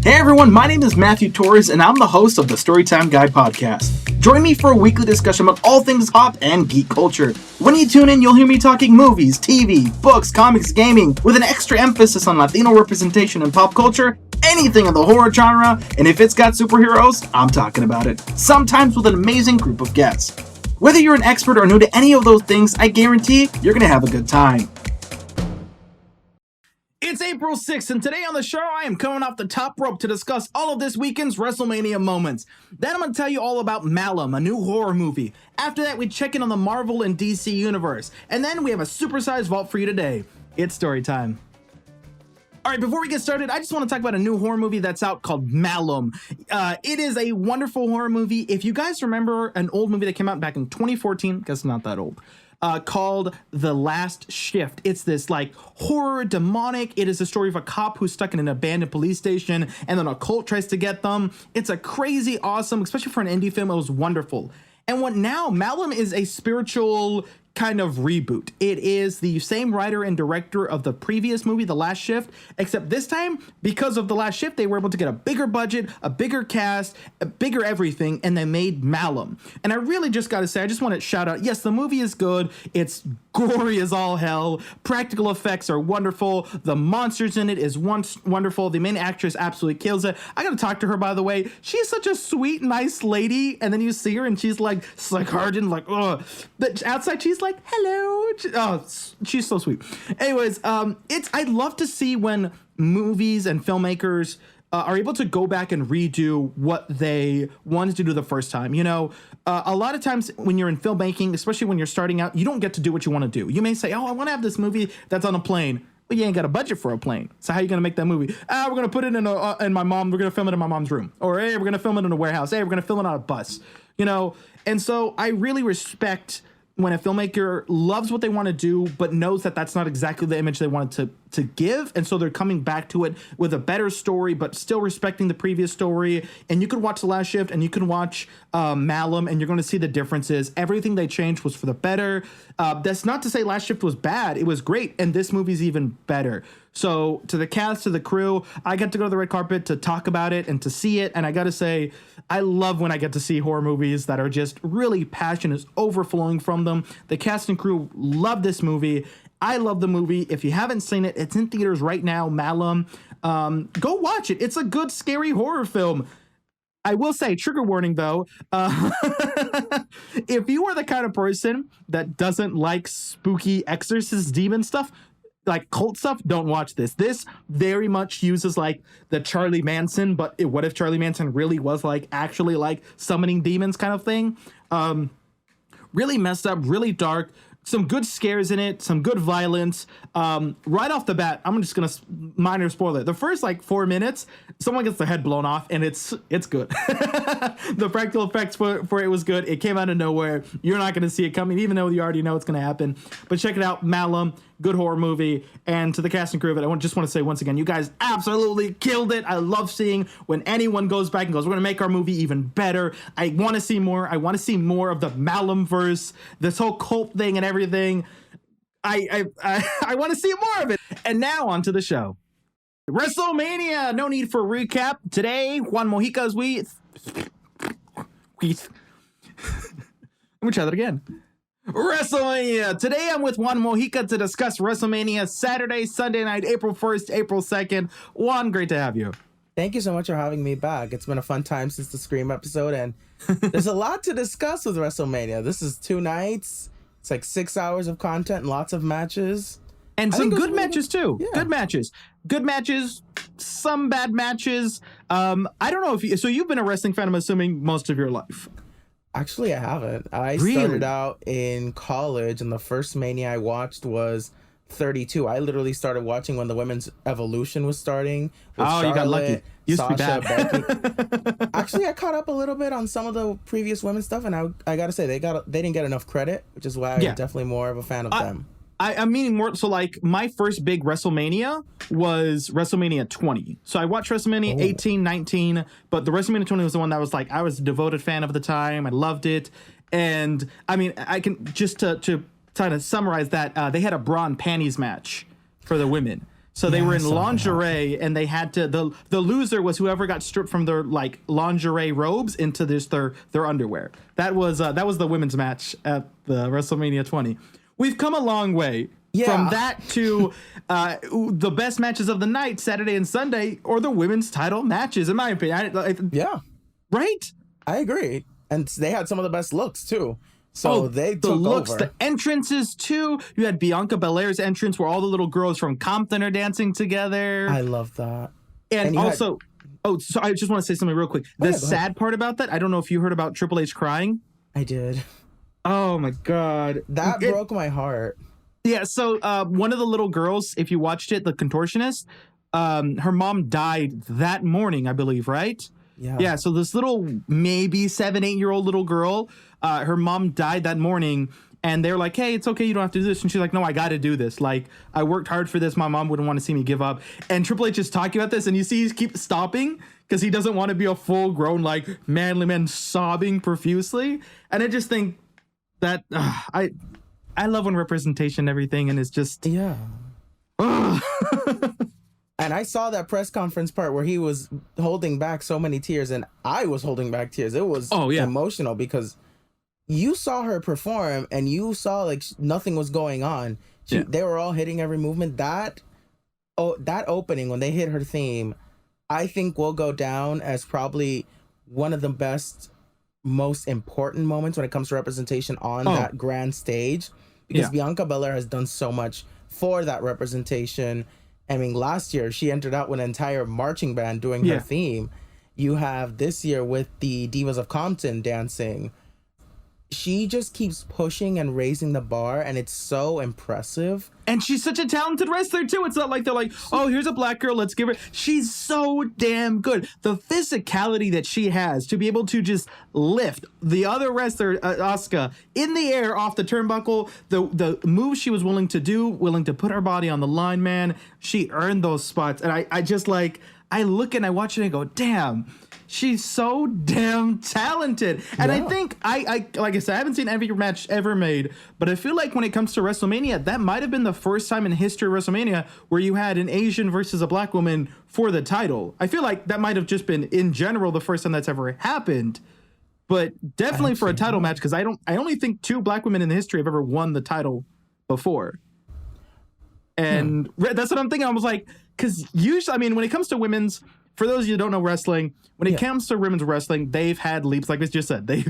Hey everyone, my name is Matthew Torres, and I'm the host of the Storytime Guide podcast. Join me for a weekly discussion about all things pop and geek culture. When you tune in, you'll hear me talking movies, TV, books, comics, gaming, with an extra emphasis on Latino representation in pop culture, anything in the horror genre, and if it's got superheroes, I'm talking about it. Sometimes with an amazing group of guests. Whether you're an expert or new to any of those things, I guarantee you're gonna have a good time. It's April 6th, and today on the show, I am coming off the top rope to discuss all of this weekend's WrestleMania moments. Then I'm going to tell you all about Malum, a new horror movie. After that, we check in on the Marvel and DC universe. And then we have a supersized vault for you today. It's story time. All right, before we get started, I just want to talk about a new horror movie that's out called Malum. It is a wonderful horror movie. If you guys remember an old movie that came out back in 2014, guess it's not that old, called The Last Shift. It's this like horror demonic. It is a story of a cop who's stuck in an abandoned police station and then a cult tries to get them. It's a crazy awesome, especially for an indie film, it was wonderful. And what now, Malum is a spiritual kind of reboot. It is the same writer and director of the previous movie, The Last Shift, except this time, because of The Last Shift, they were able to get a bigger budget, a bigger cast, a bigger everything, and they made Malum. And I really just gotta say, I just want to shout out, yes, the movie is good, it's gory as all hell, practical effects are wonderful, the monsters in it is wonderful, the main actress absolutely kills it. I gotta talk to her, by the way. She's such a sweet, nice lady, and then you see her and she's like hardened, like, ugh. But outside, she's like, hello. Oh, she's so sweet. Anyways, I'd love to see when movies and filmmakers are able to go back and redo what they wanted to do the first time. You know, a lot of times when you're in filmmaking, especially when you're starting out, you don't get to do what you want to do. You may say, oh, I want to have this movie that's on a plane. Well, you ain't got a budget for a plane. So how are you going to make that movie? We're going to put it in my mom. We're going to film it in my mom's room. Or, hey, we're going to film it in a warehouse. Hey, we're going to film it on a bus. You know, and so I really respect when a filmmaker loves what they want to do, but knows that that's not exactly the image they wanted to give. And so they're coming back to it with a better story, but still respecting the previous story. And you could watch The Last Shift and you can watch Malum, and you're going to see the differences. Everything they changed was for the better. That's not to say Last Shift was bad. It was great. And this movie's even better. So to the cast, to the crew, I got to go to the red carpet to talk about it and to see it. And I got to say, I love when I get to see horror movies that are just really passion is overflowing from them. The cast and crew love this movie. I love the movie. If you haven't seen it, it's in theaters right now, Malum. Go watch it. It's a good, scary horror film. I will say, trigger warning though, if you are the kind of person that doesn't like spooky exorcist demon stuff, like cult stuff, don't watch this. This very much uses like the Charlie Manson, but what if Charlie Manson really was like actually like summoning demons kind of thing? Really messed up, really dark. Some good scares in it, some good violence. Right off the bat, I'm just gonna minor spoiler. The first like 4 minutes, someone gets their head blown off, and it's good. The practical effects for it was good. It came out of nowhere. You're not gonna see it coming, even though you already know it's gonna happen. But check it out, Malum. Good horror movie. And to the cast and crew of it, I just want to say once again, you guys absolutely killed it. I love seeing when anyone goes back and goes, we're going to make our movie even better. I want to see more. I want to see more of the Malumverse, this whole cult thing and everything. I want to see more of it. And now on to the show. WrestleMania. No need for a recap. Today, Juan Mojica's Let me try that again. WrestleMania. Today I'm with Juan Mojica to discuss WrestleMania Saturday, Sunday night, April 1st, April 2nd. Juan, great to have you. Thank you so much for having me back. It's been a fun time since the Scream episode, and there's a lot to discuss with WrestleMania. This is 2 nights. It's like 6 hours of content and lots of matches. And some good matches too. Yeah. Good matches, some bad matches. I don't know if so you've been a wrestling fan, I'm assuming, most of your life. Actually, I haven't. I started out in college, and the first Mania I watched was 32. I literally started watching when the Women's Evolution was starting. With Charlotte, you got lucky. Used Sasha, to be bad. Becky. Actually, I caught up a little bit on some of the previous women's stuff, and I gotta say they didn't get enough credit, which is why I'm definitely more of a fan of them. I'm meaning more, so like my first big WrestleMania was WrestleMania 20. So I watched WrestleMania 18, 19, but the WrestleMania 20 was the one that was like, I was a devoted fan of the time. I loved it. And I mean, I can just to kind of summarize that, they had a bra and panties match for the women. So they Yeah, were I in saw that. lingerie, and they had to the loser was whoever got stripped from their like lingerie robes into their underwear. That was the women's match at the WrestleMania 20. We've come a long way from Yeah. that to the best matches of the night, Saturday and Sunday, or the women's title matches, in my opinion. Yeah, Right? I agree. And they had some of the best looks too. So they the took looks, over. the entrances too. You had Bianca Belair's entrance where all the little girls from Compton are dancing together. I love that. And you had- also, so I just want to say something real quick. The yeah, go ahead. sad part about that, I don't know if you heard about Triple H crying. I did. Oh my God. That broke my heart. Yeah, so one of the little girls, if you watched it, the contortionist, her mom died that morning, I believe, right? Yeah. Yeah, so this little maybe 7-8-year-old little girl, her mom died that morning, and they're like, hey, it's okay, you don't have to do this. And she's like, no, I got to do this. Like, I worked hard for this. My mom wouldn't want to see me give up. And Triple H is talking about this, and you see he keeps stopping because he doesn't want to be a full-grown, like, manly man sobbing profusely. And I just think that I love when representation and everything, and it's just... Yeah. And I saw that press conference part where he was holding back so many tears, and I was holding back tears. It was emotional because you saw her perform and you saw like nothing was going on. They were all hitting every movement. That opening when they hit her theme, I think will go down as probably one of the best, most important moments when it comes to representation on that grand stage, because Bianca Belair has done so much for that representation. I mean, last year she entered out with an entire marching band doing her theme. You have this year with the Divas of Compton dancing. She just keeps pushing and raising the bar, and it's so impressive. And she's such a talented wrestler, too. It's not like they're like, oh, here's a black girl, let's give her... She's so damn good. The physicality that she has to be able to just lift the other wrestler, Asuka, in the air off the turnbuckle, the moves she was willing to do, willing to put her body on the line, man, she earned those spots. And I just like... I look and I watch it and I go, damn, she's so damn talented. And I think I like I said, I haven't seen every match ever made, but I feel like when it comes to WrestleMania, that might have been the first time in history of WrestleMania where you had an Asian versus a black woman for the title. I feel like that might have just been in general the first time that's ever happened. But definitely for a title match, because I only think 2 black women in the history have ever won the title before. And that's what I'm thinking. I was like, because usually, I mean, when it comes to women's, for those of you who don't know wrestling, when it comes to women's wrestling, they've had leaps, like we just said. They,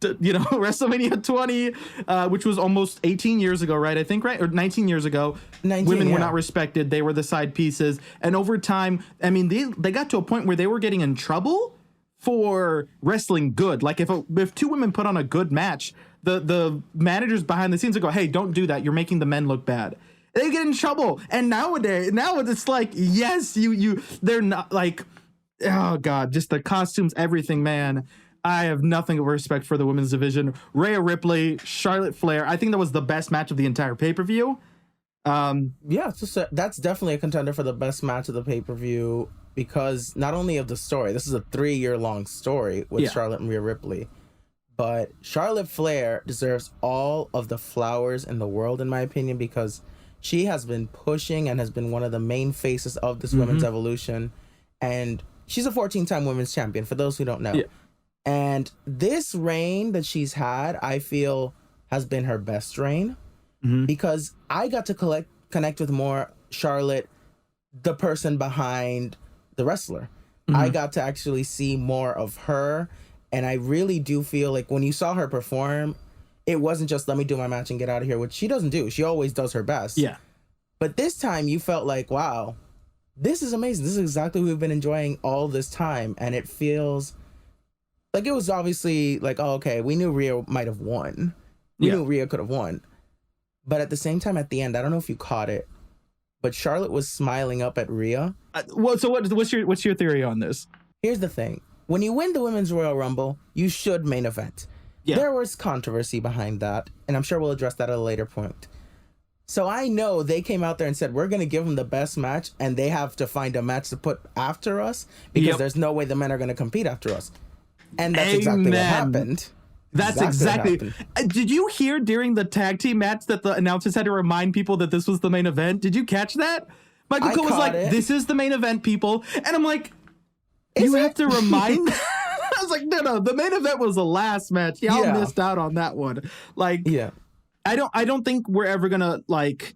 WrestleMania 20, which was almost 18 years ago, right? I think, right? Or 19 years ago. Women were not respected. They were the side pieces. And over time, I mean, they got to a point where they were getting in trouble for wrestling good. Like if 2 women put on a good match, the managers behind the scenes would go, hey, don't do that. You're making the men look bad. They get in trouble. And now it's like, yes, they're not like, oh God, just the costumes, everything, man. I have nothing but respect for the women's division. Rhea Ripley, Charlotte Flair. I think that was the best match of the entire pay-per-view. That's definitely a contender for the best match of the pay-per-view because not only of the story, this is a 3-year-long story with Charlotte and Rhea Ripley, but Charlotte Flair deserves all of the flowers in the world, in my opinion, because she has been pushing and has been one of the main faces of this women's evolution. And she's a 14-time women's champion, for those who don't know. Yeah. And this reign that she's had, I feel, has been her best reign because I got to connect with more Charlotte, the person behind the wrestler. I got to actually see more of her. And I really do feel like when you saw her perform, it wasn't just let me do my match and get out of here, which she doesn't do. She always does her best. Yeah. But this time you felt like, wow, this is amazing. This is exactly what we've been enjoying all this time. And it feels like it was obviously like, oh, okay, we knew Rhea might have won. We knew Rhea could have won. But at the same time, at the end, I don't know if you caught it, but Charlotte was smiling up at Rhea. What's your theory on this? Here's the thing. When you win the Women's Royal Rumble, you should main event. Yeah. There was controversy behind that, and I'm sure we'll address that at a later point. So I know they came out there and said, we're going to give them the best match, and they have to find a match to put after us because there's no way the men are going to compete after us. And that's exactly what happened. That's exactly. Did you hear during the tag team match that the announcers had to remind people that this was the main event? Did you catch that? Michael I Cole was caught like, it. "This is the main event, people," and I'm like, "You have to remind." I was like, "No, the main event was the last match. Y'all Yeah. missed out on that one." Like, Yeah. I don't think we're ever gonna like.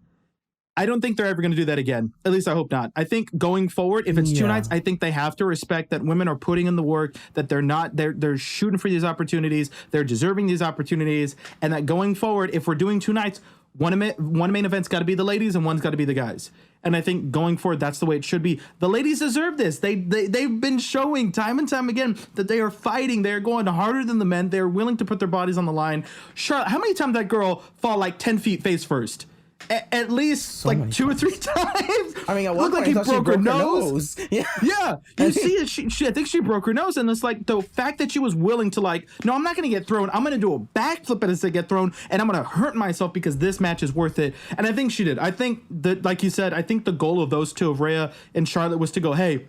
I don't think they're ever going to do that again. At least I hope not. I think going forward, if it's two Yeah. nights, I think they have to respect that women are putting in the work, that they're shooting for these opportunities, they're deserving these opportunities, and that going forward, if we're doing 2 nights, one main event's got to be the ladies and one's got to be the guys. And I think going forward, that's the way it should be. The ladies deserve this. They've been showing time and time again that they are fighting. They're going harder than the men. They're willing to put their bodies on the line. Charlotte, how many times that girl fall like 10 feet face first? At least So like many 2 or 3 times. I mean, at It one looked point, like he I thought she broke her broke nose. Yeah. Yeah, you see it. I think she broke her nose, and it's like the fact that she was willing to like, no, I'm not going to get thrown. I'm going to do a backflip as I get thrown, and I'm going to hurt myself because this match is worth it. And I think she did. I think that, like you said, I think the goal of those two, of Rhea and Charlotte, was to go, hey,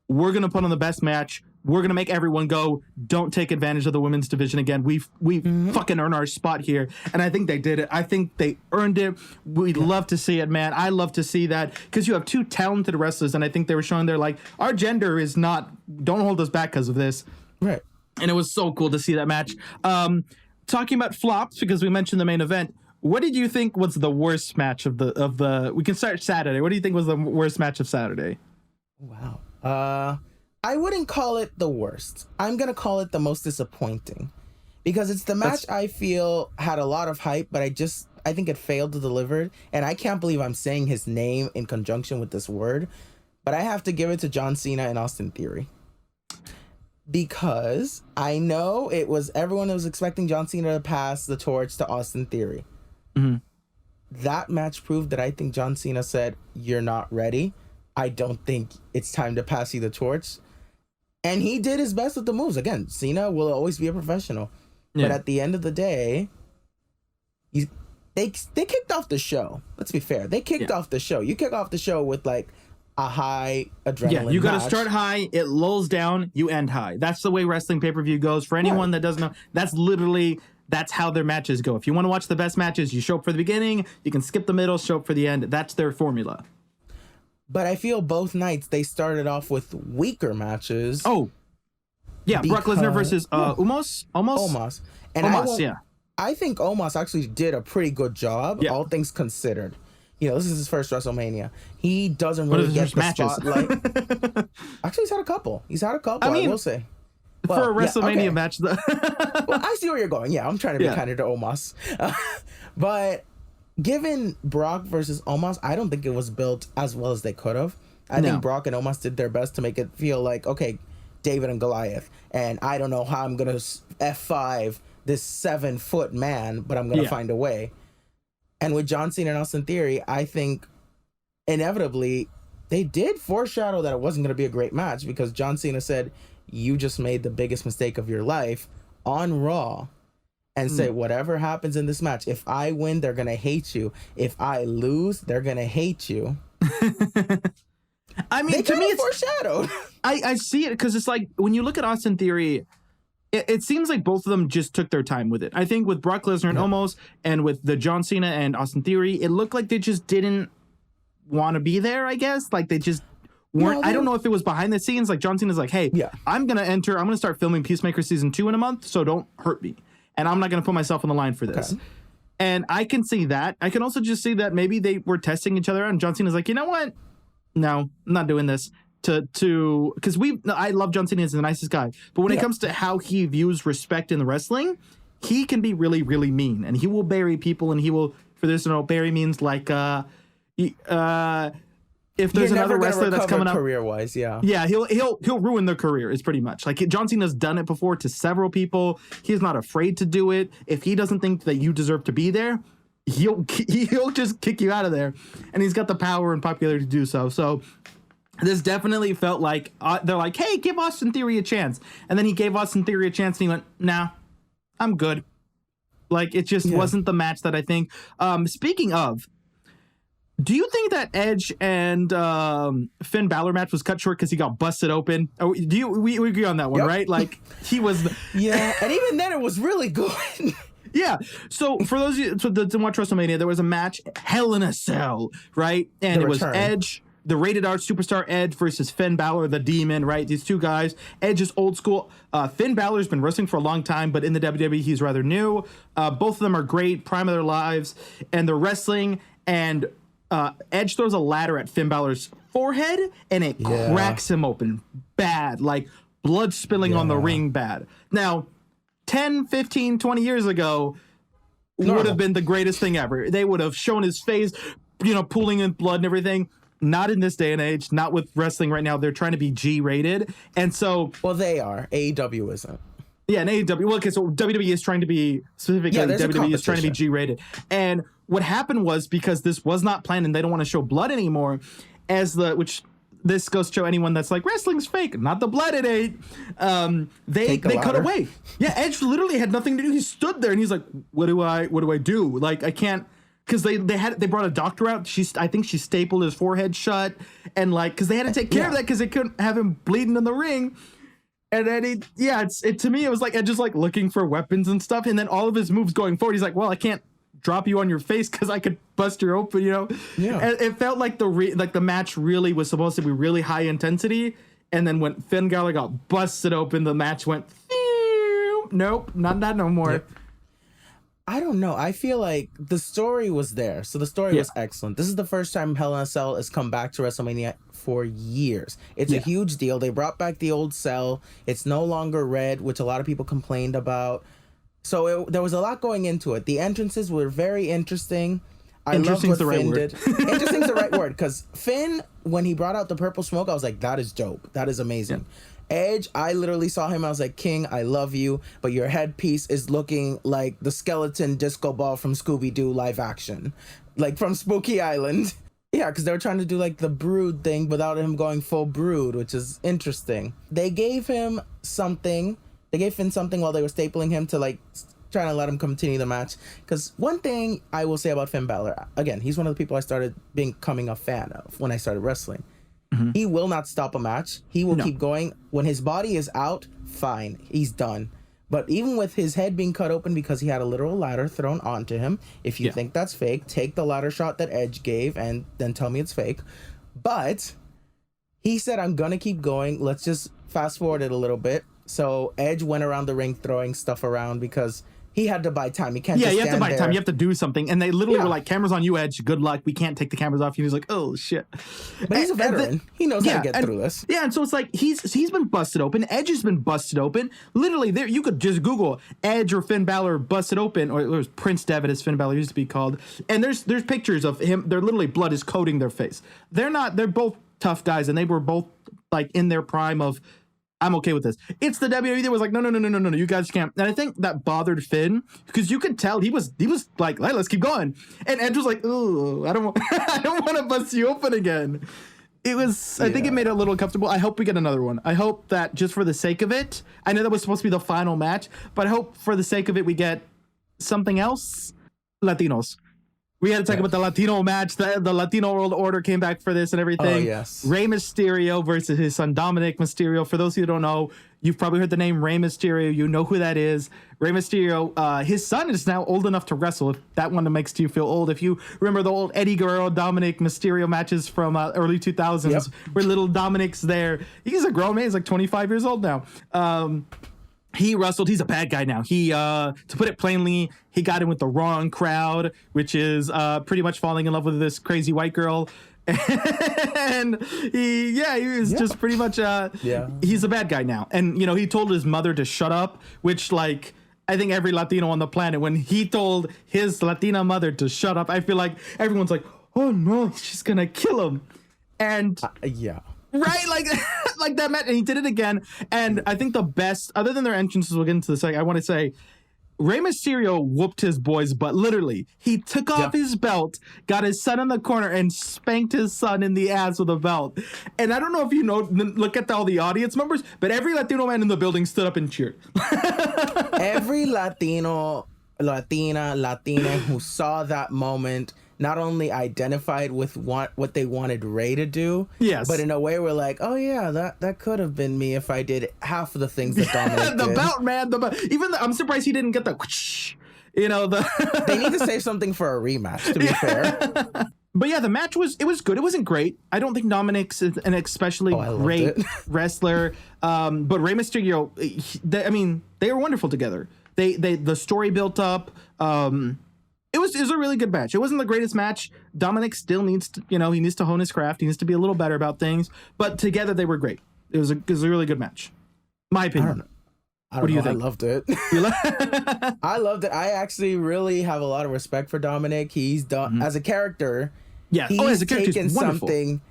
we're going to put on the best match. We're going to make everyone go, don't take advantage of the women's division again. We fucking earned our spot here. And I think they did it. I think they earned it. We'd love to see it, man. I love to see that because you have two talented wrestlers. And I think they were showing they're like, our gender is not, don't hold us back because of this. Right. And it was so cool to see that match. Talking about flops, because we mentioned the main event. What did you think was the worst match of the, we can start Saturday. What do you think was the worst match of Saturday? Wow. I wouldn't call it the worst. I'm going to call it the most disappointing because it's the match I feel had a lot of hype, but I think it failed to deliver. And I can't believe I'm saying his name in conjunction with this word, but I have to give it to John Cena and Austin Theory. Because I know it was everyone was expecting John Cena to pass the torch to Austin Theory. Mm-hmm. That match proved that I think John Cena said, "You're not ready. I don't think it's time to pass you the torch." And he did his best with the moves. Again, Cena will always be a professional. Yeah. But at the end of the day, they kicked off the show. Let's be fair. They kicked off the show. You kick off the show with like a high adrenaline. Yeah, you got to match. start high, it lulls down, you end high. That's the way wrestling pay-per-view goes. For anyone that doesn't know, that's how their matches go. If you want to watch the best matches, you show up for the beginning, you can skip the middle, show up for the end. That's their formula. But I feel both nights they started off with weaker matches. Oh, yeah, Brock Lesnar versus Omos. And Omos, I think Omos actually did a pretty good job, all things considered. You know, this is his first WrestleMania. He doesn't really get the spotlight. Actually, he's had a couple. I will say. Well, for a WrestleMania match, though. Well, I see where you're going. Yeah, I'm trying to be kind of to Omos. But given Brock versus Omos, I don't think it was built as well as they could have. I think Brock and Omos did their best to make it feel like, okay, David and Goliath. And I don't know how I'm going to F5 this 7-foot man, but I'm going to find a way. And with John Cena and Austin Theory, I think inevitably they did foreshadow that it wasn't going to be a great match because John Cena said, "You just made the biggest mistake of your life" on Raw, and say, whatever happens in this match, if I win, they're going to hate you. If I lose, they're going to hate you. I mean, They to me, kinda it's foreshadowed. I see it because it's like when you look at Austin Theory, it seems like both of them just took their time with it. I think with Brock Lesnar and Omos, and with the John Cena and Austin Theory, it looked like they just didn't want to be there, I guess. Like they just weren't. I don't know if it was behind the scenes. Like John Cena's like, hey, I'm going to start filming Peacemaker Season 2 in a month, so don't hurt me. And I'm not going to put myself on the line for this. Okay. And I can see that. I can also just see that maybe they were testing each other out, and John Cena's like, you know what? No, I'm not doing this. Because I love John Cena as the nicest guy, but when it comes to how he views respect in the wrestling, he can be really, really mean, and he will bury people, and he will, for this, bury means like, if there's another wrestler that's coming up career-wise, he'll ruin their career. Is pretty much like John Cena's done it before to several people. He's not afraid to do it. If he doesn't think that you deserve to be there, he'll just kick you out of there, and he's got the power and popularity to do so. So this definitely felt like they're like, hey, give Austin Theory a chance, and then he gave Austin Theory a chance, and he went, nah, I'm good. Like it just wasn't the match that I think. Speaking of. Do you think that Edge and Finn Balor match was cut short because he got busted open? Oh, we agree on that one, right? Like he was. And even then it was really good. Yeah. So for those of you that didn't watch WrestleMania, there was a match, Hell in a Cell, right? And it was Edge the rated R superstar Edge versus Finn Balor, the Demon, right? These two guys. Edge is old school. Finn Balor's been wrestling for a long time, but in the WWE, he's rather new. Both of them are great, prime of their lives, and they're wrestling, and Edge throws a ladder at Finn Balor's forehead, and it cracks him open bad, like blood spilling on the ring bad. Now, 10, 15, 20 years ago would have been the greatest thing ever. They would have shown his face, pooling in blood and everything. Not in this day and age, not with wrestling right now. They're trying to be G-rated. And so... Well, they are. AEW isn't. Yeah, and AEW... Well, okay, so WWE is trying to be... Specifically, WWE is trying to be G-rated. And what happened was, because this was not planned and they don't want to show blood anymore, which this goes to show anyone that's like, wrestling's fake, not the blood it ain't. They cut away. Yeah, Edge literally had nothing to do. He stood there and he's like, what do I do? Like, I can't... Because they brought a doctor out. I think she stapled his forehead shut, and because they had to take care of that because they couldn't have him bleeding in the ring. And then to me it was like Edge just looking for weapons and stuff, and then all of his moves going forward, he's like, well, I can't drop you on your face because I could bust you open, Yeah. And it felt like the match really was supposed to be really high intensity, and then when Finn Balor got busted open, the match went, nope, not that no more. Yep. I don't know. I feel like the story was there. So the story was excellent. This is the first time Hell in a Cell has come back to WrestleMania for years. It's a huge deal. They brought back the old cell. It's no longer red, which a lot of people complained about. So there was a lot going into it. The entrances were very interesting. I loved what Finn did. Interesting's the right word, because Finn, when he brought out the purple smoke, I was like, that is dope. That is amazing. Yeah. Edge, I literally saw him. I was like, King, I love you, but your headpiece is looking like the skeleton disco ball from Scooby-Doo live action, like from Spooky Island. Yeah, because they were trying to do the Brood thing without him going full Brood, which is interesting. They gave him something. They gave Finn something while they were stapling him to trying to let him continue the match. Because one thing I will say about Finn Balor, again, he's one of the people I started becoming a fan of when I started wrestling. Mm-hmm. He will not stop a match. He will keep going. When his body is out, fine, he's done. But even with his head being cut open because he had a literal ladder thrown onto him, if you think that's fake, take the ladder shot that Edge gave and then tell me it's fake. But he said, I'm gonna keep going. Let's just fast forward it a little bit. So Edge went around the ring throwing stuff around because he had to buy time. He can't just stand there. Yeah, you have to buy time. You have to do something. And they literally were like, cameras on you, Edge. Good luck. We can't take the cameras off you. He's like, oh, shit. But he's a veteran. He knows how to get through this. Yeah, and so it's like he's been busted open. Edge has been busted open. Literally, there you could just Google Edge or Finn Balor busted open, or it was Prince Devitt, as Finn Balor used to be called. And there's pictures of him. They're literally blood is coating their face. They're both tough guys, and they were both in their prime of, I'm okay with this. It's the WWE that was like, no, you guys can't. And I think that bothered Finn because you could tell he was like, let's keep going. And Edge was like, oh, I don't want to bust you open again. It was, I think it made it a little uncomfortable. I hope we get another one. I hope that just for the sake of it, I know that was supposed to be the final match, but I hope for the sake of it, we get something else. Latinos. We had to talk about the Latino match. The Latino World Order came back for this and everything. Oh, yes. Rey Mysterio versus his son Dominic Mysterio. For those who don't know, you've probably heard the name Rey Mysterio. You know who that is. Rey Mysterio, his son is now old enough to wrestle, if that one makes you feel old. If you remember the old Eddie Guerrero, Dominic Mysterio matches from early 2000s, where little Dominic's there. He's a grown man. He's like 25 years old now. He wrestled. He's a bad guy now. He, to put it plainly, he got in with the wrong crowd, which is pretty much falling in love with this crazy white girl. And he was just pretty much, he's a bad guy now. And, he told his mother to shut up, which I think every Latino on the planet, when he told his Latina mother to shut up, I feel like everyone's like, oh no, she's going to kill him. And right, like that match, and he did it again. And I think the best, other than their entrances, we'll get into this. I want to say, Rey Mysterio whooped his boy's butt. Literally, he took off his belt, got his son in the corner, and spanked his son in the ass with a belt. And I don't know if you know, look at all the audience members, but every Latino man in the building stood up and cheered. Every Latino, Latina who saw that moment not only identified with what they wanted Rey to do, but in a way we're like, oh yeah, that could have been me if I did half of the things that Dominic the did. Belt, man. I'm surprised he didn't get the whoosh, They need to save something for a rematch, to be fair. But yeah, the match was good. It wasn't great. I don't think Dominic's an especially great wrestler. But Rey Mysterio, they were wonderful together. The story built up. It was a really good match. It wasn't the greatest match. Dominic still needs to, he needs to hone his craft. He needs to be a little better about things. But together they were great. It was a really good match. My opinion. What do you think? I loved it. I loved it. I actually really have a lot of respect for Dominic. He's done as a character. Yeah. He's taken something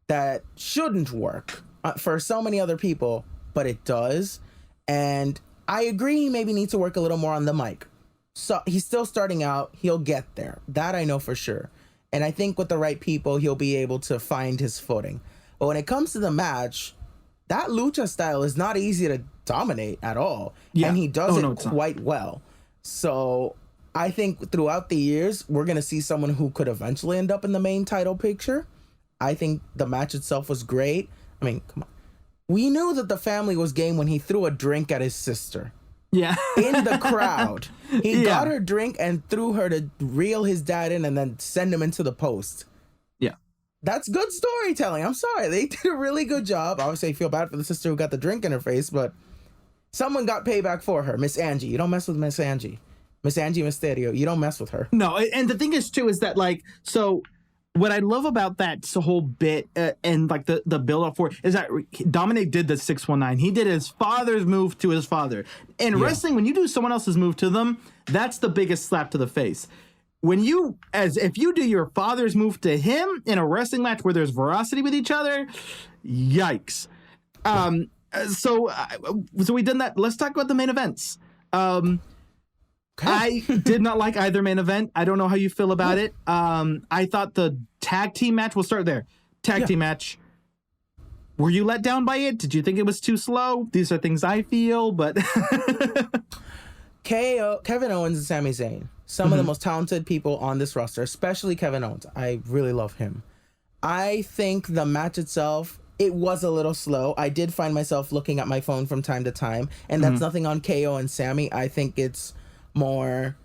that shouldn't work for so many other people, but it does. And I agree he maybe needs to work a little more on the mic. So he's still starting out. He'll get there. That I know for sure. And I think with the right people, he'll be able to find his footing. But when it comes to the match, that lucha style is not easy to dominate at all. Yeah. And he does it quite well. So I think throughout the years, we're going to see someone who could eventually end up in the main title picture. I think the match itself was great. I mean, come on. We knew that the family was game when he threw a drink at his sister. Yeah. In the crowd. He got her drink and threw her to reel his dad in and then send him into the post. Yeah. That's good storytelling. I'm sorry. They did a really good job. Obviously, I feel bad for the sister who got the drink in her face, but someone got payback for her. Miss Angie. You don't mess with Miss Angie. Miss Angie Mysterio. You don't mess with her. No, and the thing is, too, is that, so what I love about that whole bit and, the build-up for it is that Dominic did the 619. He did his father's move to his father. In wrestling, when you do someone else's move to them, that's the biggest slap to the face. If you do your father's move to him in a wrestling match where there's veracity with each other, yikes. So we did that. Let's talk about the main events. I did not like either main event. I don't know how you feel about it. I thought the tag team match, we'll start there. Tag team match. Were you let down by it? Did you think it was too slow? These are things I feel, but Kevin Owens and Sami Zayn, some of the most talented people on this roster, especially Kevin Owens. I really love him. I think the match itself, it was a little slow. I did find myself looking at my phone from time to time, and that's nothing on KO and Sami. I think it's more,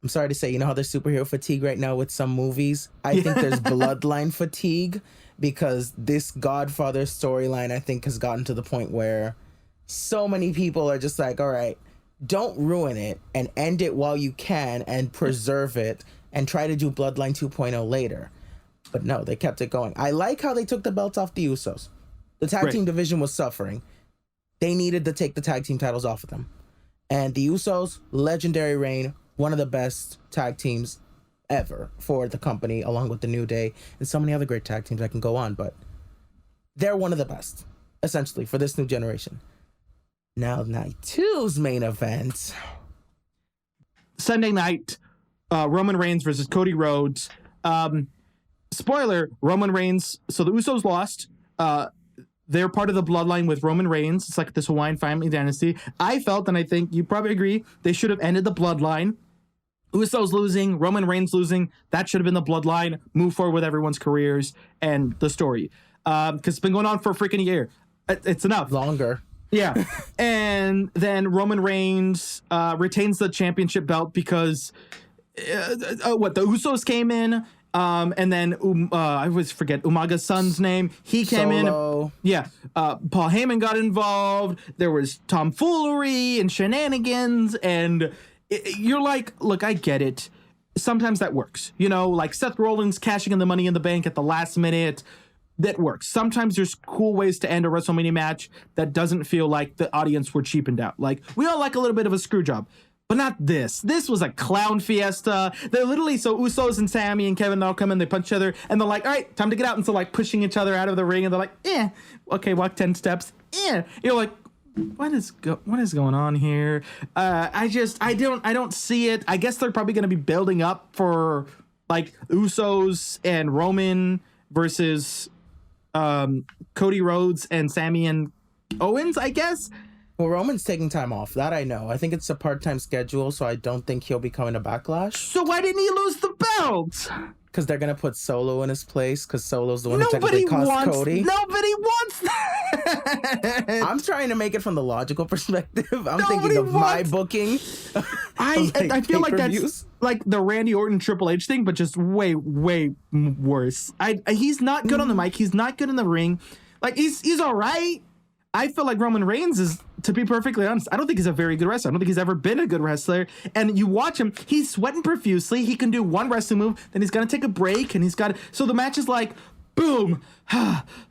I'm sorry to say, you know how there's superhero fatigue right now with some movies? I think there's bloodline fatigue, because this Godfather storyline, I think, has gotten to the point where so many people are just like, all right, don't ruin it and end it while you can and preserve it and try to do Bloodline 2.0 later. But no, they kept it going. I like how they took the belts off the Usos. The tag team division was suffering. They needed to take the tag team titles off of them. And the Usos, legendary reign, one of the best tag teams ever for the company, along with the New Day and so many other great tag teams I can go on, but they're one of the best, essentially, for this new generation. Now, night two's main event. Sunday night, Roman Reigns versus Cody Rhodes. Spoiler, Roman Reigns, so the Usos lost. They're part of the bloodline with Roman Reigns. It's like this Hawaiian family dynasty. I felt, and I think you probably agree, they should have ended the bloodline. Usos losing, Roman Reigns losing. That should have been the bloodline. Move forward with everyone's careers and the story. Because it's been going on for a freaking year. It's enough. Longer. Yeah. And then Roman Reigns retains the championship belt because the Usos came in. And then I always forget Umaga's son's name. He came in. Yeah. Paul Heyman got involved. There was tomfoolery and shenanigans, and you're like, look, I get it. Sometimes that works. Like Seth Rollins cashing in the Money in the Bank at the last minute. That works. Sometimes there's cool ways to end a WrestleMania match that doesn't feel like the audience were cheapened out. Like, we all like a little bit of a screw job. But not this. This was a clown fiesta. They're literally, so Usos and Sami and Kevin all come in, they punch each other, and they're like, all right, time to get out. And so, like, pushing each other out of the ring, and they're like, okay, walk 10 steps. You're like, what is going on here? I don't see it. I guess they're probably going to be building up for, like, Usos and Roman versus Cody Rhodes and Sami and Owens, I guess. Well, Roman's taking time off. That I know. I think it's a part-time schedule, so I don't think he'll be coming to Backlash. So why didn't he lose the belt? Because they're going to put Solo in his place, because Solo's the one who technically caused Cody. Nobody wants that. I'm trying to make it from the logical perspective. I'm thinking Nobody of my wants- booking. I feel like that's pay-per-views. like the Randy Orton Triple H thing, but just way worse. He's not good on the mic. He's not good in the ring. Like he's all right. I feel like Roman Reigns is, to be perfectly honest, I don't think he's a very good wrestler. I don't think he's ever been a good wrestler. And you watch him, he's sweating profusely. He can do one wrestling move, then he's gonna take a break, and so the match is like, boom,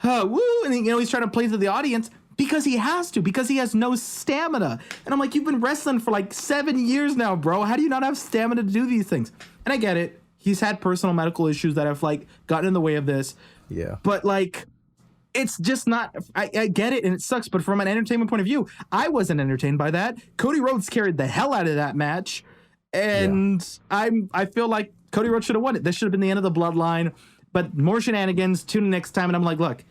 woo, and he's trying to play to the audience because he has to, because he has no stamina. And I'm like, you've been wrestling for like 7 years now, bro. How do you not have stamina to do these things? And I get it. He's had personal medical issues that have like gotten in the way of this. Yeah. But like, it's just not, I get it and it sucks, but from an entertainment point of view, I wasn't entertained by that. Cody Rhodes carried the hell out of that match, and I feel like Cody Rhodes should have won it. This should have been the end of the bloodline, but more shenanigans. Tune in next time. And I'm like, look,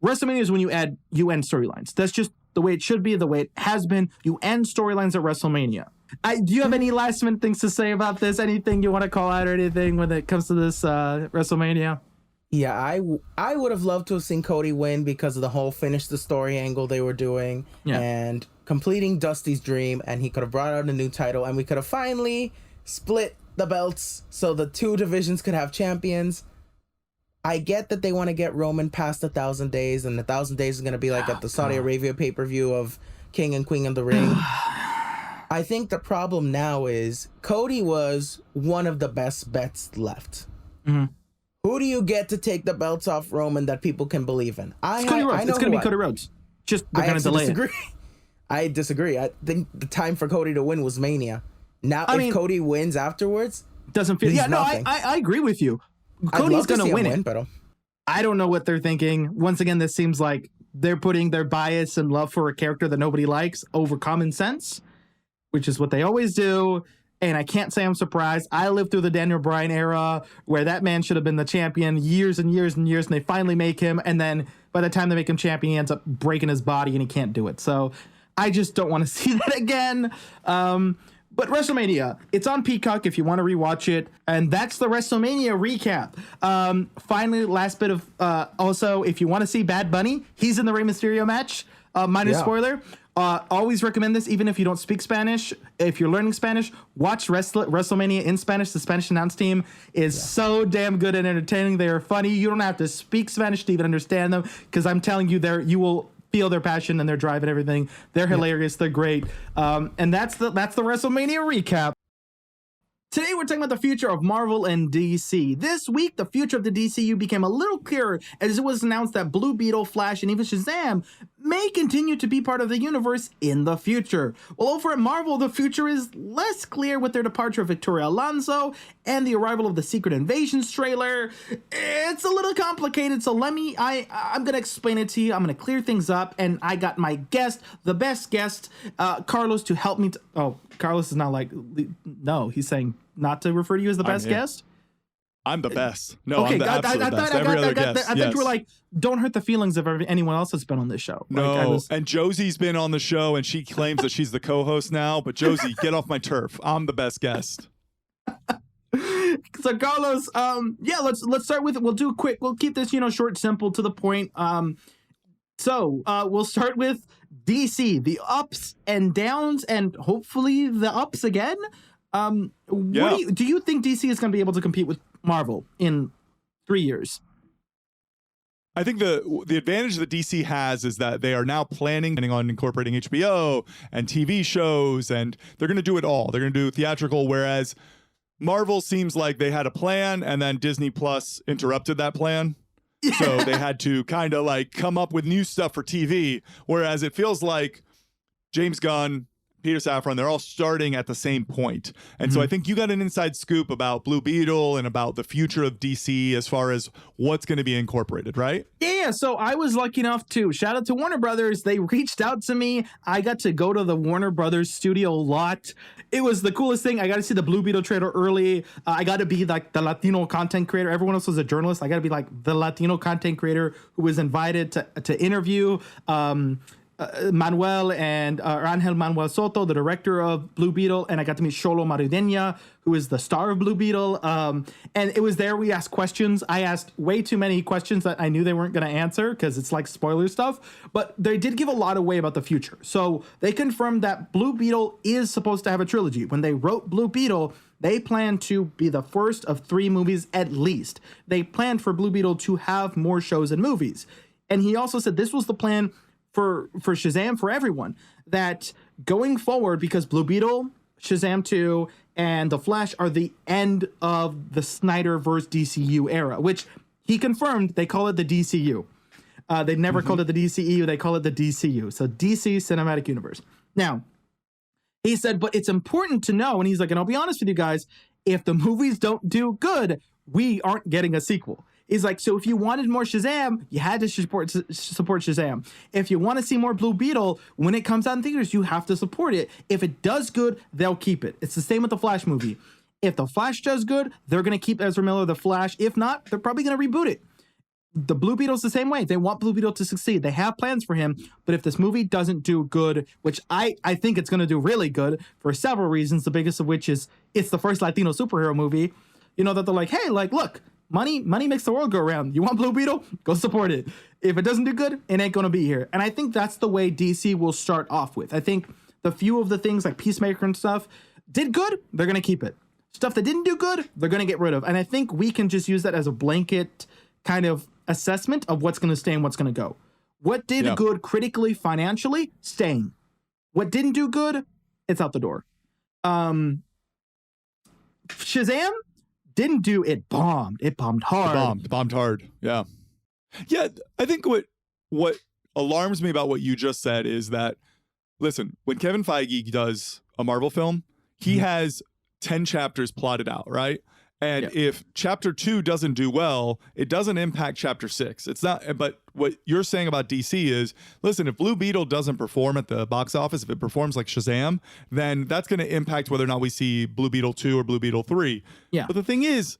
WrestleMania is when you end storylines. That's just the way it should be, the way it has been. You end storylines at WrestleMania. Do you have any last minute things to say about this? Anything you want to call out or anything when it comes to this WrestleMania? Yeah, I would have loved to have seen Cody win because of the whole finish the story angle they were doing and completing Dusty's dream, and he could have brought out a new title, and we could have finally split the belts so the two divisions could have champions. I get that they want to get Roman past 1,000 days, and 1,000 days is going to be like at the Saudi Arabia pay-per-view of King and Queen of the Ring. I think the problem now is Cody was one of the best bets left. Mm-hmm. Who do you get to take the belts off Roman that people can believe in? It's Cody Rhodes. It's going to be Cody Rhodes. Just they're going to delay it. I disagree. I think the time for Cody to win was Mania. Now, if Cody wins afterwards, doesn't feel. Yeah, no, I agree with you. Cody's going to win it. But I don't know what they're thinking. Once again, this seems like they're putting their bias and love for a character that nobody likes over common sense, which is what they always do. And I can't say I'm surprised. I lived through the Daniel Bryan era where that man should have been the champion years and years and years, and they finally make him. And then by the time they make him champion, he ends up breaking his body and he can't do it. So I just don't want to see that again. But WrestleMania, it's on Peacock if you want to rewatch it. And that's the WrestleMania recap. Finally, last bit of also, if you want to see Bad Bunny, he's in the Rey Mysterio match. Minor spoiler. Always recommend this, even if you don't speak Spanish. If you're learning Spanish, watch WrestleMania in Spanish. The Spanish announce team is so damn good and entertaining. They are funny. You don't have to speak Spanish to even understand them, because I'm telling you, you will feel their passion and their drive and everything. They're hilarious. They're great. And that's the WrestleMania recap. Today, we're talking about the future of Marvel and DC. This week, the future of the DCU became a little clearer as it was announced that Blue Beetle, Flash, and even Shazam may continue to be part of the universe in the future. Well, over at Marvel, the future is less clear with their departure of Victoria Alonso and the arrival of the Secret Invasions trailer. It's a little complicated, so I'm going to explain it to you. I'm going to clear things up, and I got my guest, the best guest, Carlos, to help me. Carlos is not like, no, he's saying not to refer to you as the best guest. I'm the best. No, okay, I'm the absolute best. I thought you were like, don't hurt the feelings of anyone else that's been on this show. No, and Josie's been on the show, and she claims that she's the co-host now. But Josie, get off my turf. I'm the best guest. So Carlos, let's start with it. We'll do quick. We'll keep this, short, simple, to the point. So we'll start with DC, the ups and downs, and hopefully the ups again. Do you think DC is going to be able to compete with Marvel in 3 years? I think the advantage that DC has is that they are now planning on incorporating HBO and TV shows, and they're going to do it all. They're going to do theatrical, whereas Marvel seems like they had a plan, and then Disney Plus interrupted that plan. So they had to kind of like come up with new stuff for TV, whereas it feels like James Gunn, Peter Safran, they're all starting at the same point. And so I think you got an inside scoop about Blue Beetle and about the future of DC as far as what's going to be incorporated, right? Yeah, so I was lucky enough to, shout out to Warner Brothers. They reached out to me. I got to go to the Warner Brothers studio lot. It was the coolest thing. I got to see the Blue Beetle trailer early. I got to be like the Latino content creator. Everyone else was a journalist. I got to be like the Latino content creator who was invited to interview. Manuel and Angel Manuel Soto, the director of Blue Beetle, and I got to meet Xolo Maridueña, who is the star of Blue Beetle. And it was there we asked questions. I asked way too many questions that I knew they weren't going to answer because it's like spoiler stuff, but they did give a lot away about the future. So they confirmed that Blue Beetle is supposed to have a trilogy. When they wrote Blue Beetle, they planned to be the first of 3 movies at least. They planned for Blue Beetle to have more shows and movies. And he also said this was the plan for Shazam, for everyone, that going forward, because Blue Beetle, Shazam 2, and The Flash are the end of the Snyderverse DCU era, which he confirmed they call it the DCU. They never called it the DCEU, they call it the DCU. So DC Cinematic Universe. Now, he said, but it's important to know, and he's like, and I'll be honest with you guys, if the movies don't do good, we aren't getting a sequel. He's like, so if you wanted more Shazam, you had to support Shazam. If you want to see more Blue Beetle, when it comes out in theaters, you have to support it. If it does good, they'll keep it. It's the same with the Flash movie. If the Flash does good, they're going to keep Ezra Miller the Flash. If not, they're probably going to reboot it. The Blue Beetle's the same way. They want Blue Beetle to succeed. They have plans for him, but if this movie doesn't do good, which I think it's going to do really good for several reasons, the biggest of which is it's the first Latino superhero movie, you know, that they're like, hey, like, look, money makes the world go around. You want Blue Beetle? Go support it. If it doesn't do good, it ain't going to be here. And I think that's the way DC will start off with. I think the few of the things like Peacemaker and stuff did good, they're going to keep it. Stuff that didn't do good, they're going to get rid of. And I think we can just use that as a blanket kind of assessment of what's going to stay and what's going to go. What did good critically, financially, staying. What didn't do good, it's out the door. Shazam didn't do it. Bombed. It bombed hard. Bombed hard. Yeah. Yeah. I think what alarms me about what you just said is that, listen, when Kevin Feige does a Marvel film, he has 10 chapters plotted out, right? And if chapter 2 doesn't do well, it doesn't impact chapter 6. It's not, but what you're saying about DC is, listen, if Blue Beetle doesn't perform at the box office, if it performs like Shazam, then that's going to impact whether or not we see Blue Beetle 2 or Blue Beetle 3. Yeah. But the thing is,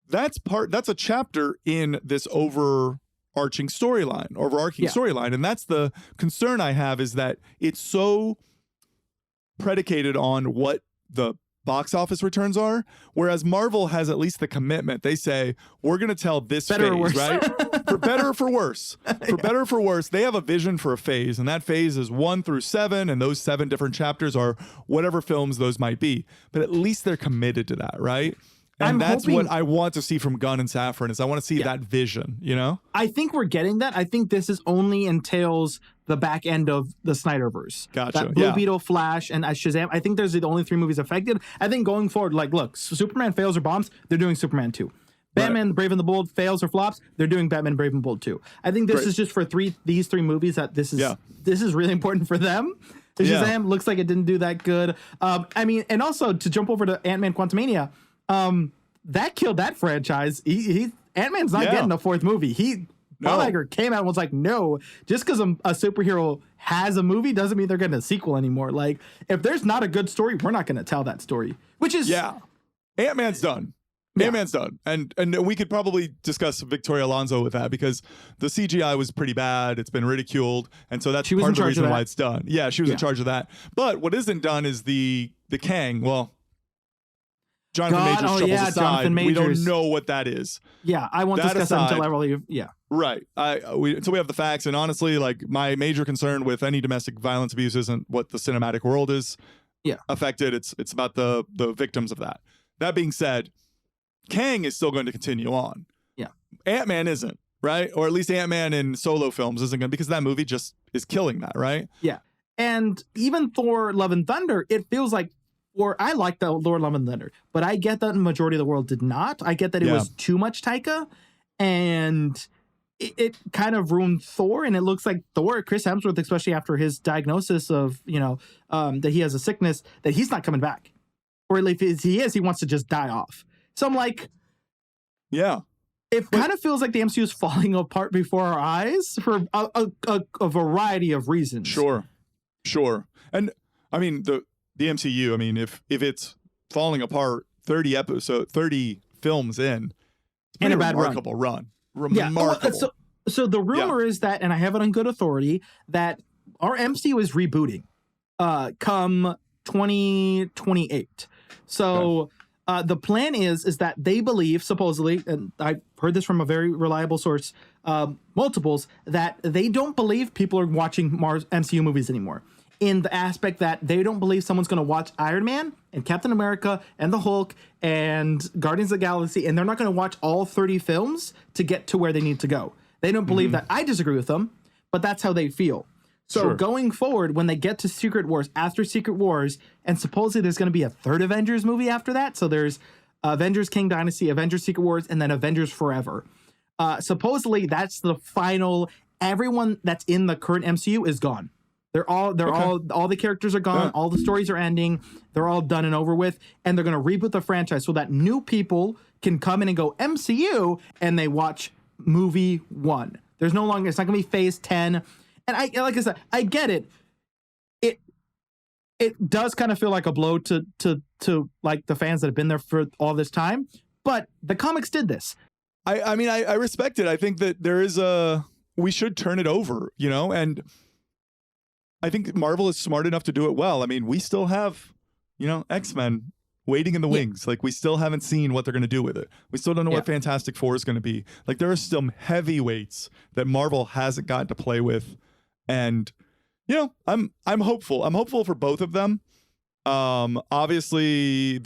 that's a chapter in this overarching storyline. And that's the concern I have, is that it's so predicated on what the box office returns are, whereas Marvel has at least the commitment. They say, we're going to tell this better phase, right? For better or for worse. For better or for worse, they have a vision for a phase, and that phase is 1 through 7, and those 7 different chapters are whatever films those might be. But at least they're committed to that, right? And that's what I want to see from Gunn and Safran, is I want to see that vision, you know? I think we're getting that. I think this is only entails the back end of the Snyderverse. Gotcha. That Blue Beetle, Flash, and Shazam. I think there's the only 3 movies affected. I think going forward, like, look, Superman fails or bombs, they're doing Superman 2. Batman, Brave and the Bold fails or flops, they're doing Batman, Brave and Bold 2. I think this is just for these 3 movies that this is really important for them. Shazam looks like it didn't do that good. I mean, and also to jump over to Ant-Man Quantumania, that killed that franchise. Ant-Man's not getting a 4th movie. Bob Iger came out and was like, no, just because a superhero has a movie doesn't mean they're getting a sequel anymore. Like, if there's not a good story, we're not going to tell that story, which is... Yeah. Ant-Man's done. Ant-Man's done. And we could probably discuss Victoria Alonso with that, because the CGI was pretty bad. It's been ridiculed. And so that's part of the reason why it's done. Yeah, she was in charge of that. But what isn't done is the Kang. Well, Jonathan Majors shovels aside. Jonathan Majors. We don't know what that is. Yeah, I won't discuss that until I really... Yeah. Right. Until we have the facts. And honestly, like, my major concern with any domestic violence abuse isn't what the cinematic world is affected. It's about the victims of that. That being said, Kang is still going to continue on. Yeah. Ant-Man isn't, right? Or at least Ant-Man in solo films isn't going to, because that movie just is killing that, right? Yeah. And even Thor Love and Thunder, it feels like, or I like the Thor Love and Thunder, but I get that the majority of the world did not. I get that it was too much Taika, and it kind of ruined Thor. And it looks like Thor, Chris Hemsworth, especially after his diagnosis of, that he has a sickness, that he's not coming back. Or at least if he is, he wants to just die off. So I'm like, it kind of feels like the MCU is falling apart before our eyes for a variety of reasons. Sure. And I mean, the MCU, I mean, if it's falling apart 30 films in, it's been a bad remarkable run. Remarkable. So the rumor is that, and I have it on good authority, that our MCU is rebooting come 2028. So the plan is that they believe, supposedly, and I've heard this from a very reliable source, multiples, that they don't believe people are watching MCU movies anymore. In the aspect that they don't believe someone's going to watch Iron Man and Captain America and the Hulk and Guardians of the Galaxy, and they're not going to watch all 30 films to get to where they need to go. They don't believe that. I disagree with them, but that's how they feel. So going forward, when they get to Secret Wars, after Secret Wars, and supposedly there's going to be a third Avengers movie after that. So there's Avengers King Dynasty, Avengers Secret Wars, and then Avengers Forever. Supposedly that's the final. Everyone that's in the current MCU is gone. All the characters are gone. All the stories are ending. They're all done and over with. And they're going to reboot the franchise so that new people can come in and go MCU and they watch movie 1. There's no longer, it's not going to be phase 10. And like I said, I get it. It does kind of feel like a blow to like the fans that have been there for all this time. But the comics did this. I mean, I respect it. I think that we should turn it over, and I think Marvel is smart enough to do it well. I mean, we still have, X-Men waiting in the wings. Like, we still haven't seen what they're going to do with it. We still don't know what Fantastic Four is going to be. Like, there are still heavyweights that Marvel hasn't gotten to play with. And, I'm hopeful. I'm hopeful for both of them. Obviously,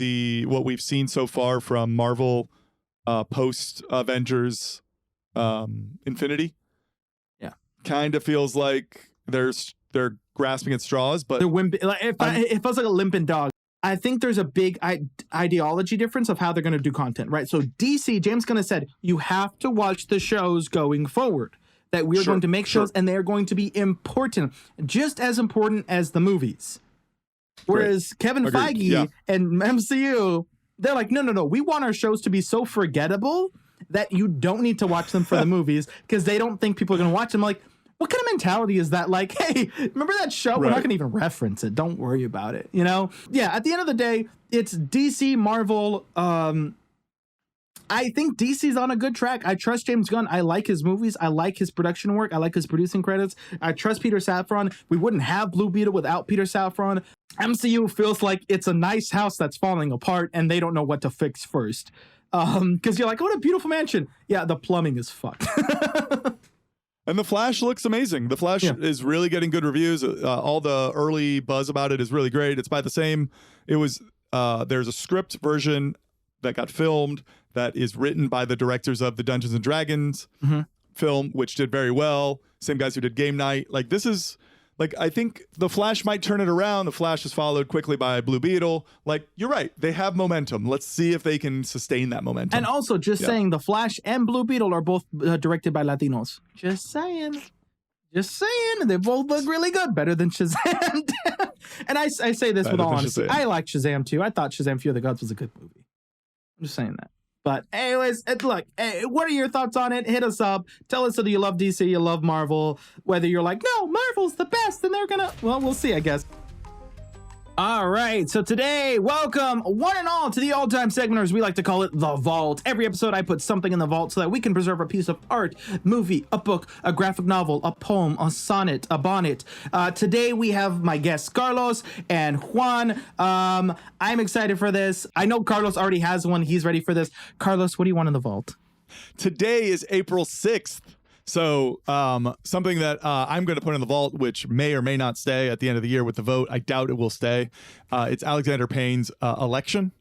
what we've seen so far from Marvel post Avengers Infinity kind of feels like they're grasping at straws, but they're wimpy. Like, it feels like a limping dog. I think there's a big ideology difference of how they're going to do content, right? So DC, James Gunn has said, you have to watch the shows going forward, that we're going to make shows and they're going to be important, just as important as the movies. Whereas Kevin Feige and MCU, they're like, no, we want our shows to be so forgettable that you don't need to watch them for the movies because they don't think people are going to watch them. Like, what kind of mentality is that? Like, hey, remember that show? We're not going to even reference it. Don't worry about it. Yeah, at the end of the day, it's DC, Marvel. I think DC's on a good track. I trust James Gunn. I like his movies. I like his production work. I like his producing credits. I trust Peter Safran. We wouldn't have Blue Beetle without Peter Safran. MCU feels like it's a nice house that's falling apart and they don't know what to fix first. Because you're like, what a beautiful mansion. Yeah, the plumbing is fucked. And The Flash looks amazing. The Flash is really getting good reviews. All the early buzz about it is really great. It's by the same. There's a script version that got filmed that is written by the directors of the Dungeons and Dragons film, which did very well. Same guys who did Game Night. Like, this is, like, I think The Flash might turn it around. The Flash is followed quickly by Blue Beetle. Like, you're right. They have momentum. Let's see if they can sustain that momentum. And also, just saying, The Flash and Blue Beetle are both directed by Latinos. Just saying. They both look really good. Better than Shazam. And I say this with all honesty. I like Shazam, too. I thought Shazam Fear the Gods was a good movie. I'm just saying that. But anyways, look, what are your thoughts on it? Hit us up. Tell us whether you love DC, you love Marvel, whether you're like, no, Marvel's the best, and they're gonna, well, we'll see, I guess. All right, so today, welcome one and all to the all-time segment, or as we like to call it, The Vault. Every episode, I put something in the vault so that we can preserve a piece of art, movie, a book, a graphic novel, a poem, a sonnet, a bonnet. Today, we have my guests, Carlos and Juan. I'm excited for this. I know Carlos already has one. He's ready for this. Carlos, what do you want in the vault? Today is April 6th. So something that I'm going to put in the vault, which may or may not stay at the end of the year with the vote. I doubt it will stay. It's Alexander Payne's Election,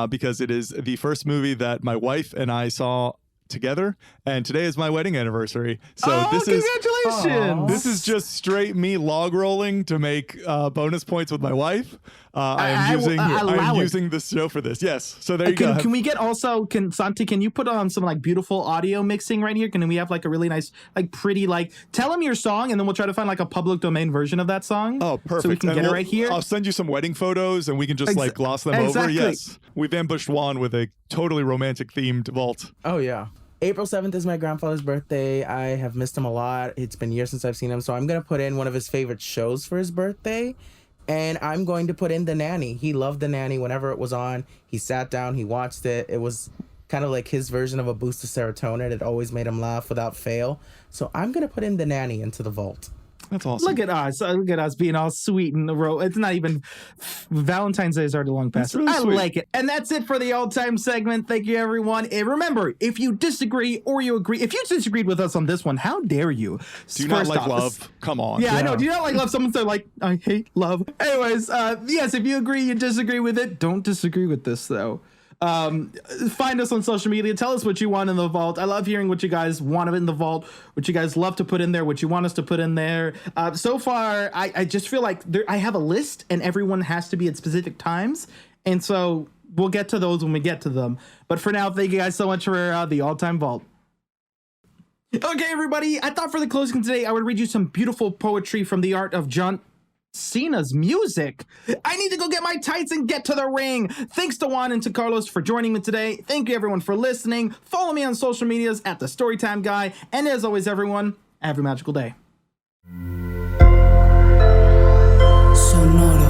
because it is the first movie that my wife and I saw together, and today is my wedding anniversary. So congratulations! This is just straight me log rolling to make bonus points with my wife. I am using this show for this. Yes. So there you go. Can we get also? Santi, can you put on some like beautiful audio mixing right here? Can we have like a really nice, like pretty, like tell them your song, and then we'll try to find like a public domain version of that song. Oh, perfect. So we can get it right here. I'll send you some wedding photos, and we can just like gloss them over. Yes. We've ambushed Juan with a totally romantic themed vault. Oh yeah. April 7th is my grandfather's birthday. I have missed him a lot. It's been years since I've seen him. So I'm going to put in one of his favorite shows for his birthday. And I'm going to put in The Nanny. He loved The Nanny whenever it was on. He sat down, he watched it. It was kind of like his version of a boost of serotonin. It always made him laugh without fail. So I'm going to put in The Nanny into the vault. That's awesome. Look at us. Look at us being all sweet in the row. It's not even Valentine's Day is already long past. Really I sweet. like it. And that's it for the all-time segment. Thank you, everyone. And remember, if you disagree or you agree, if you disagreed with us on this one, how dare you? Do you not First like off, love? Come on. Yeah, I know. Do you not like love? Someone said like, I hate love. Anyways, yes, if you agree, you disagree with it. Don't disagree with this though. Find us on social media. Tell us what you want in the vault. I love hearing what you guys want in the vault, what you guys love to put in there, what you want us to put in there. So far, I just feel like I have a list and everyone has to be at specific times. And so we'll get to those when we get to them. But for now, thank you guys so much for the all-time vault. Okay, everybody, I thought for the closing today, I would read you some beautiful poetry from the art of John Cena's music. I need to go get my tights and get to the ring. Thanks to Juan and to Carlos for joining me today. Thank you everyone for listening. Follow me on social medias at the Storytime Guy. And as always, everyone, have a magical day. Sonora.